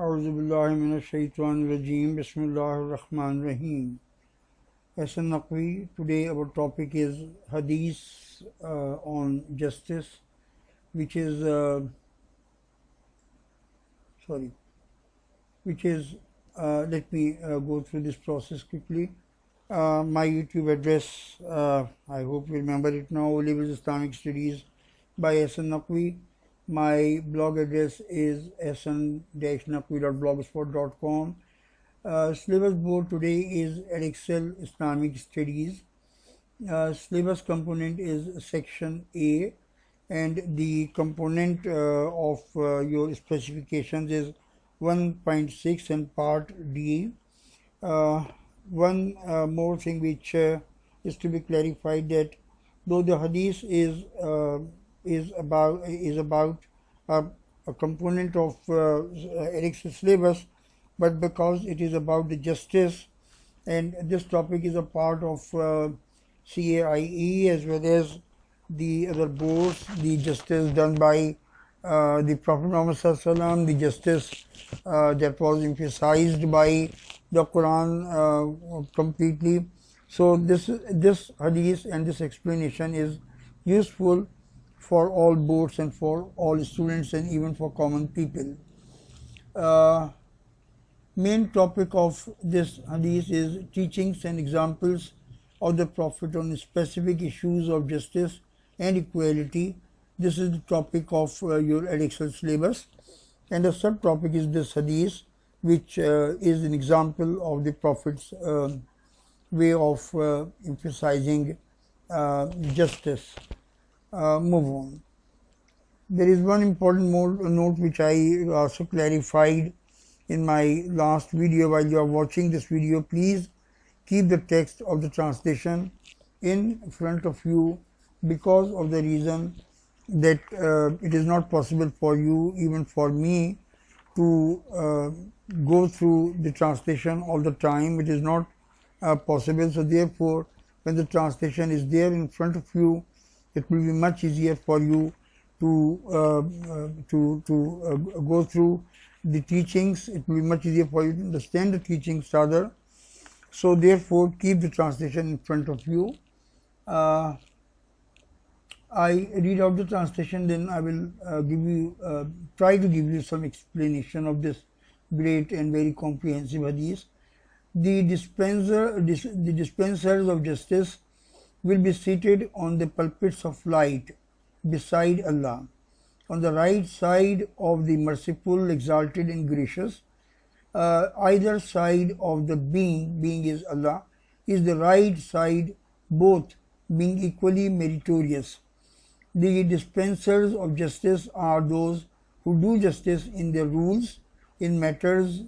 A'udhu billahi minash shaitanir rajeem. Bismillahir rahmanir rahim. Hasan Naqvi. Today our topic is Hadith on justice, which is let me go through this process quickly. My YouTube address, I hope you remember it now, Islamic Studies by Hasan Naqvi. My blog address is hasan-naqvi.blogspot.com. Syllabus board today is Edexcel Islamic Studies. Syllabus component is section A, and the component of your specifications is 1.6 and part D. One more thing which is to be clarified, that though the hadith is about a component of Edexcel syllabus, but because it is about the justice, and this topic is a part of CAIE as well as the other boards, the justice done by the Prophet Muhammad ﷺ, the justice that was emphasized by the Quran completely. So this hadith and this explanation is useful for all boards and for all students and even for common people. Main topic of this hadith is teachings and examples of the Prophet on specific issues of justice and equality. This is the topic of your Edexcel syllabus, and the subtopic is this hadith, which is an example of the Prophet's way of emphasizing justice. Move on. There is one important note which I also clarified in my last video. While you are watching this video, please keep the text of the translation in front of you, because of the reason that it is not possible for you, even for me, to go through the translation all the time. It is not possible. So therefore, when the translation is there in front of you, it will be much easier for you to go through the teachings. It will be much easier for you to understand the teachings rather. So therefore, keep the translation in front of you. I read out the translation, then I will try to give you some explanation of this great and very comprehensive hadith. The dispensers of justice will be seated on the pulpits of light beside Allah. On the right side of the merciful, exalted and gracious, either side of the being is Allah, is the right side, both being equally meritorious. The dispensers of justice are those who do justice in their rules, in matters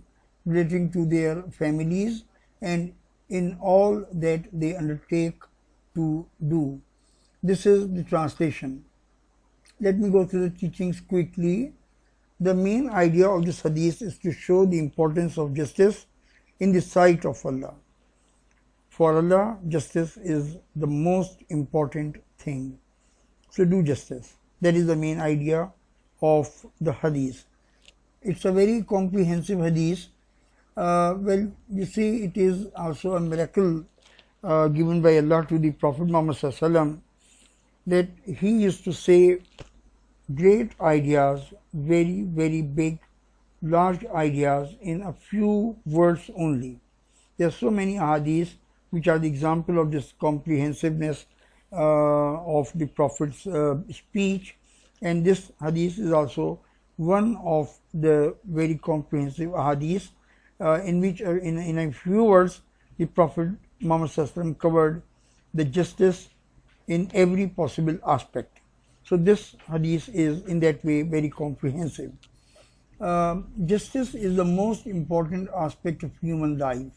relating to their families, and in all that they undertake to do. This is the translation. Let me go through the teachings quickly. The main idea of this hadith is to show the importance of justice in the sight of Allah. For Allah, justice is the most important thing. So do justice. That is the main idea of the hadith. It's a very comprehensive hadith. Well, you see, it is also a miracle given by Allah to the Prophet Muhammad ﷺ, that he used to say great ideas, very, very big, large ideas in a few words only. There are so many hadiths which are the example of this comprehensiveness of the Prophet's speech, and this hadith is also one of the very comprehensive hadiths in which in a few words the Prophet Muhammad ﷺ covered the justice in every possible aspect. So this hadith is in that way very comprehensive. Justice is the most important aspect of human life.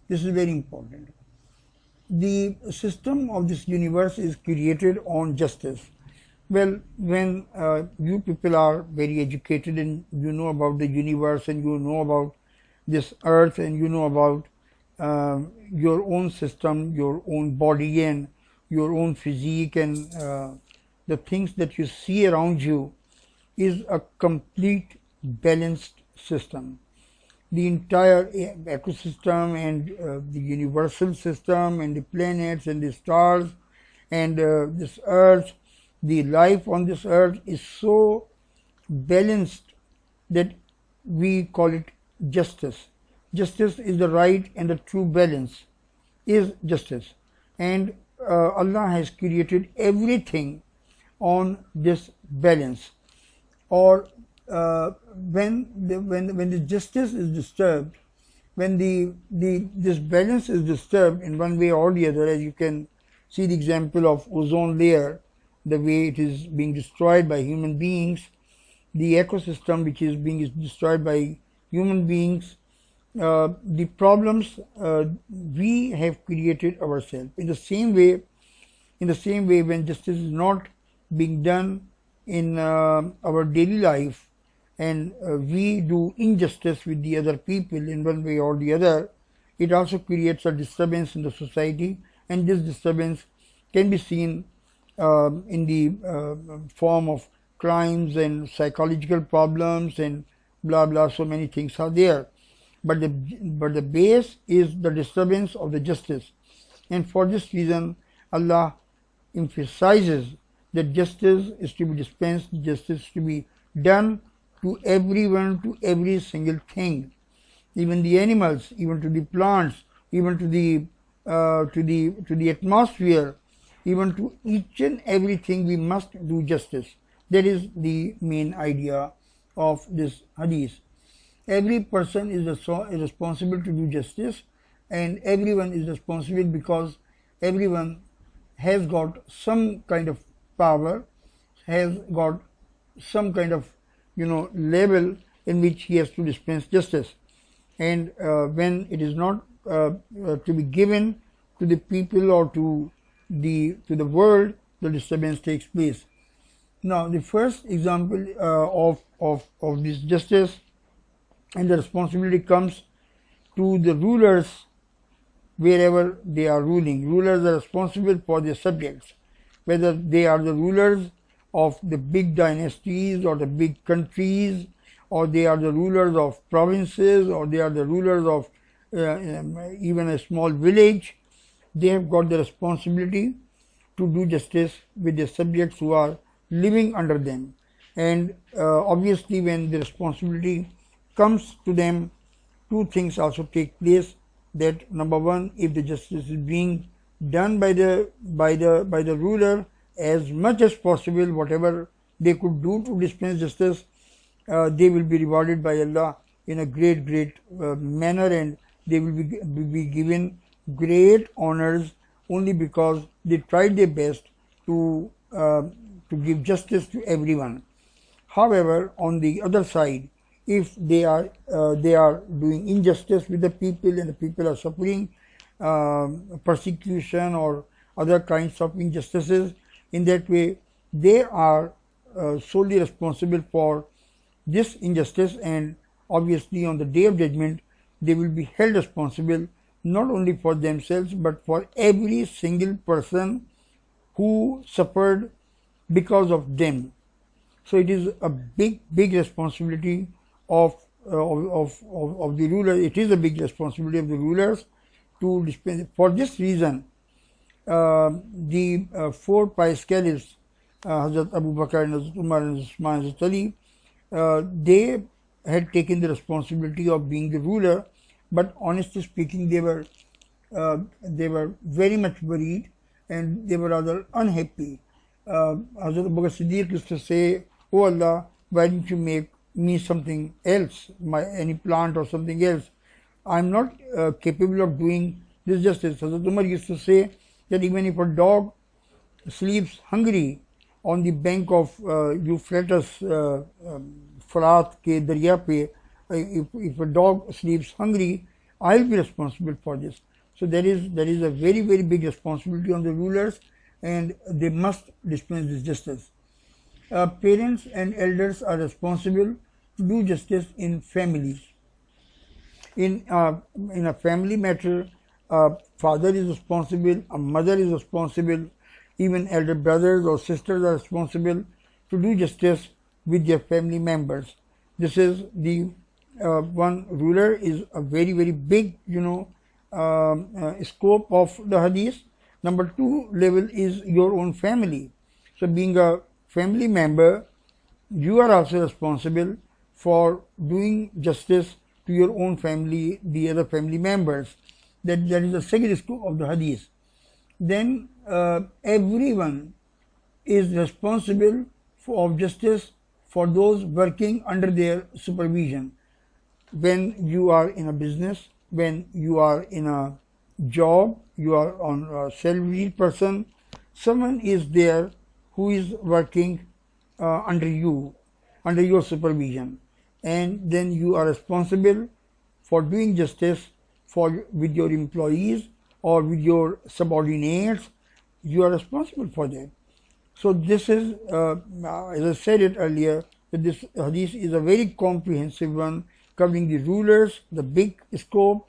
This is very important. The system of this universe is created on justice. Well, when you people are very educated and you know about the universe and you know about this earth and you know about your own system, your own body and your own physique and the things that you see around you, is a complete balanced system. The entire ecosystem and the universal system and the planets and the stars and this earth, the life on this earth is so balanced that we call it justice. Justice is the right and the true balance is justice. And Allah has created everything on this balance. Or when the justice is disturbed, when this balance is disturbed in one way or the other, as you can see the example of ozone layer, the way it is being destroyed by human beings, the ecosystem which is being destroyed by human beings, the problems we have created ourselves. In the same way, when justice is not being done in our daily life, and we do injustice with the other people in one way or the other, it also creates a disturbance in the society, and this disturbance can be seen in the form of crimes and psychological problems and blah blah. So many things are there, but the base is the disturbance of the justice, and for this reason Allah emphasizes that justice is to be dispensed, justice to be done to everyone, to every single thing, even the animals, even to the plants, even to the atmosphere, even to each and everything we must do justice. That is the main idea of this hadith. Every person is responsible to do justice, and everyone is responsible because everyone has got some kind of power, has got some kind of level in which he has to dispense justice, and when it is not to be given to the people or to the world, the disturbance takes place. Now, the first example of this justice and the responsibility comes to the rulers wherever they are ruling. Rulers are responsible for their subjects, whether they are the rulers of the big dynasties or the big countries, or they are the rulers of provinces, or they are the rulers of even a small village. They have got the responsibility to do justice with the subjects who are living under them. And obviously when the responsibility comes to them, two things also take place. That number one, if the justice is being done by the ruler, as much as possible, whatever they could do to dispense justice, they will be rewarded by Allah in a great manner, and they will be given great honors only because they tried their best to give justice to everyone. However, on the other side, if they are doing injustice with the people, and the people are suffering persecution or other kinds of injustices, in that way they are solely responsible for this injustice, and obviously on the day of judgment they will be held responsible not only for themselves but for every single person who suffered because of them. So it is a big responsibility of the ruler. It is a big responsibility of the rulers to dispense. For this reason, the four pious caliphs, Hazrat Abu Bakr and Hazrat Umar and Usman and Hazrat Ali, they had taken the responsibility of being the ruler, but honestly speaking, they were very much worried and they were rather unhappy. Hazrat Abu Bakr Siddiq used to say, "Oh Allah, why didn't you make me something else, any plant or something else? I'm not capable of doing this justice." Hazrat Umar used to say that even if a dog sleeps hungry on the bank of Euphrates, Farat ke darya pe, if a dog sleeps hungry, I'll be responsible for this. So there is a very big responsibility on the rulers, and they must dispense this justice. Parents and elders are responsible to do justice in families. In a family matter, a father is responsible, a mother is responsible, even elder brothers or sisters are responsible to do justice with their family members. This is the one ruler is a very, very big, scope of the hadith. Number two level is your own family. So being a family member, you are also responsible for doing justice to your own family, the other family members. That is the second scope of the hadith. Then everyone is responsible of justice for those working under their supervision. When you are in a business, when you are in a job, you are on a salaried person, someone is there who is working under you, under your supervision, and then you are responsible for doing justice with your employees or with your subordinates. You are responsible for that. So this is, as I said it earlier, that this hadith is a very comprehensive one, covering the rulers, the big scope,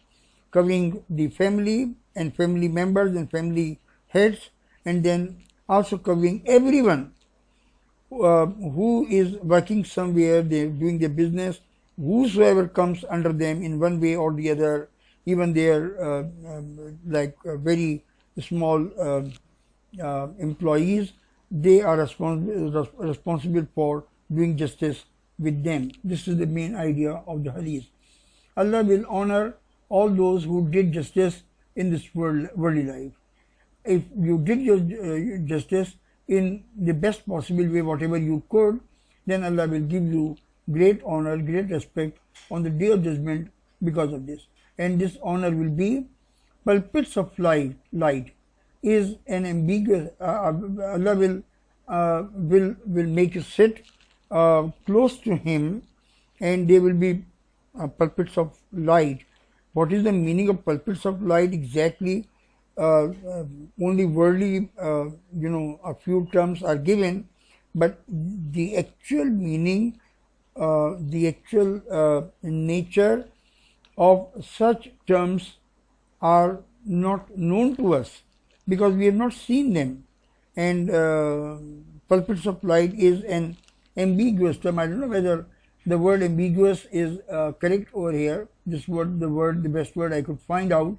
covering the family and family members and family heads, and then also covering everyone who is working somewhere, they're doing their business, whosoever comes under them in one way or the other, even their very small employees, they are responsible for doing justice with them. This is the main idea of the hadith. Allah will honor all those who did justice in this worldly life. If you did your justice in the best possible way, whatever you could, then Allah will give you great honor, great respect on the day of judgment because of this. And this honor will be pulpits of light is an ambiguous. Allah will make you sit close to Him, and they will be pulpits of light. What is the meaning of pulpits of light exactly? Only worldly, a few terms are given, but the actual meaning, the actual nature of such terms are not known to us because we have not seen them. And pulpits of light is an ambiguous term. I don't know whether the word ambiguous is correct over here. This word, the best word I could find out.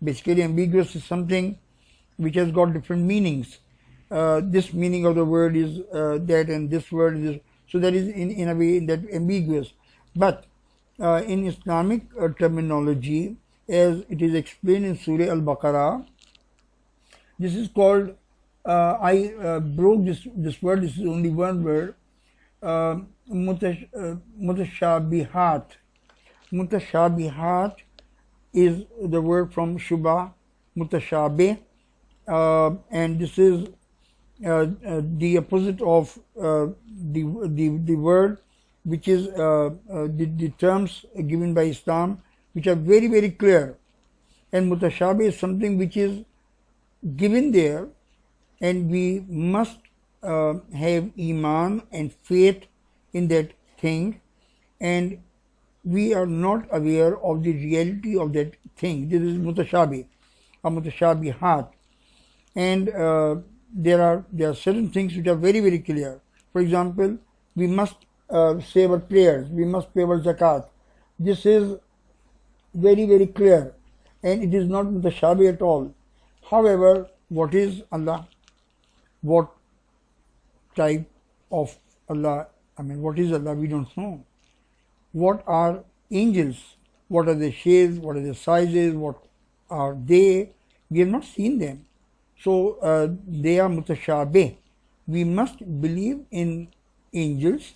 Basically, ambiguous is something which has got different meanings. This meaning of the word is that, and this word is, so that is in a way that ambiguous. But in Islamic terminology, as it is explained in Surah Al-Baqarah, this is called, I broke this word, this is only one word, mutashabihat. Mutashabihat is the word from Shubha, mutashabih, and this is the opposite of the word, which is the terms given by Islam, which are very, very clear. And mutashabih is something which is given there, and we must have iman and faith in that thing, and we are not aware of the reality of that thing. This is mutashabih, or mutashabihat. And there are certain things which are very, very clear. For example, we must say our prayers, we must pay our zakat. This is very, very clear, and it is not mutashabih at all. However, what is Allah? What type of Allah? What is Allah? We don't know. What are angels? What are their shapes? What are their sizes? What are they? We have not seen them. So they are mutashabih. We must believe in angels.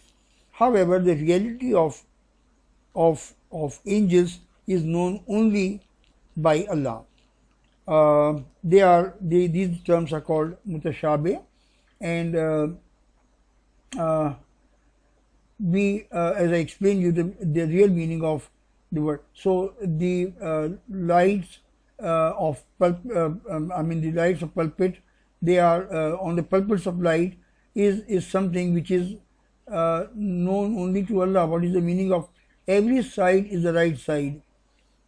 However, the reality of angels is known only by Allah. These terms are called mutashabih, and as I explained you the real meaning of the word. So the lights of the lights of pulpit, they are on the pulpits of light is something which is known only to Allah. What is the meaning of every side is the right side?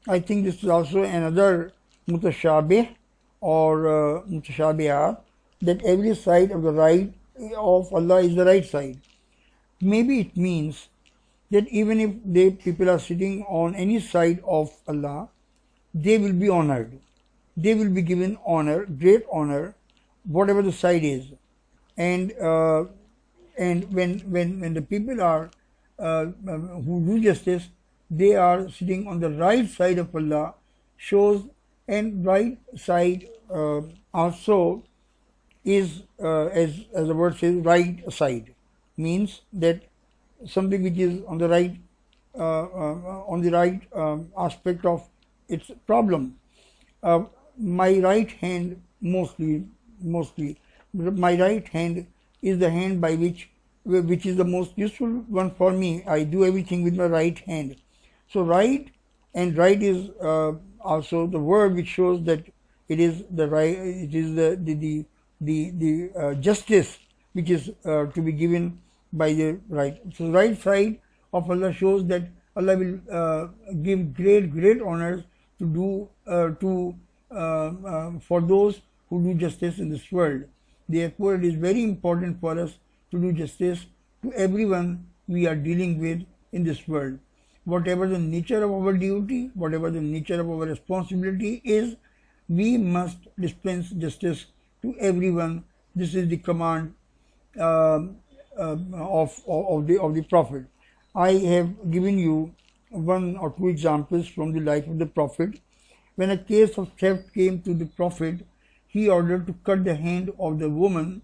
I think this is also another mutashabih or mutashabihah, that every side of the right of Allah is the right side. Maybe it means that even if people are sitting on any side of Allah, they will be honored. They will be given honor, great honor, whatever the side is. And when the people are who do justice, they are sitting on the right side of Allah, shows, and right side also is as the word says, right side, means that something which is on the right aspect of its problem. My right hand mostly my right hand is the hand by which is the most useful one for me. I do everything with my right hand. So right is also the word which shows that it is the right, it is the justice which is to be given by the right. So right side of Allah shows that Allah will give great honors to do for those who do justice in this world. Therefore, it is very important for us to do justice to everyone we are dealing with in this world. Whatever the nature of our duty, whatever the nature of our responsibility is, we must dispense justice to everyone. This is the command of the Prophet. I have given you one or two examples from the life of the Prophet. When a case of theft came to the Prophet, he ordered to cut the hand of the woman.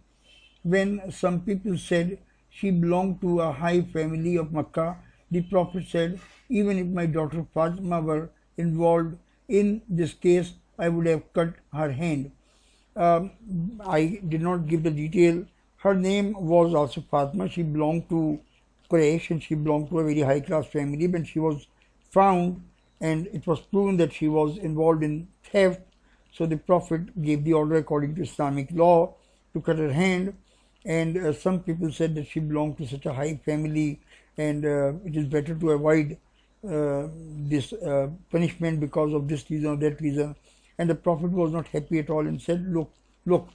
When some people said she belonged to a high family of Makkah, the Prophet said, even if my daughter Fatima were involved in this case, I would have cut her hand. I did not give the detail. Her name was also Fatima. She belonged to Quraysh and she belonged to a very high class family. When she was found and it was proven that she was involved in theft, so the Prophet gave the order according to Islamic law to cut her hand. And some people said that she belonged to such a high family and it is better to avoid this punishment because of this reason or that reason. And the Prophet was not happy at all and said, look,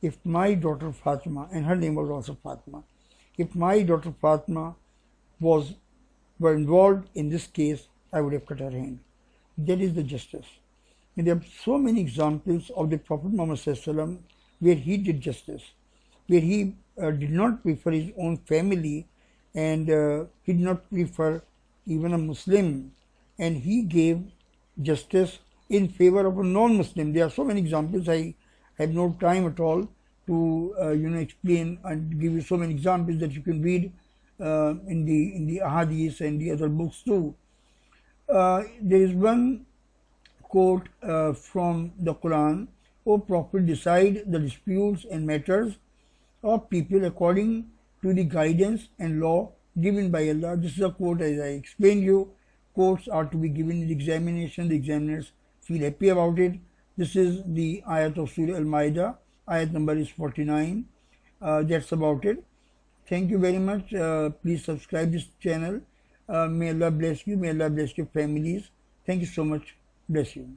if my daughter Fatima, and her name was also Fatima, if my daughter Fatima were involved in this case, I would have cut her hand. That is the justice. And there are so many examples of the Prophet Muhammad ﷺ where he did justice, where he did not prefer his own family and he did not prefer even a Muslim, and he gave justice in favor of a non-Muslim. There are so many examples. I have no time at all to explain and give you so many examples that you can read in the Hadith and the other books too. There is one quote from the Quran: "O Prophet, decide the disputes and matters of people according to the guidance and law given by Allah." This is a quote, as I explained you. Quotes are to be given in the examination. The examiners feel happy about it. This is the ayat of Surah Al-Ma'idah. Ayat number is 49. That's about it. Thank you very much. Please subscribe this channel. May Allah bless you. May Allah bless your families. Thank you so much. Bless you.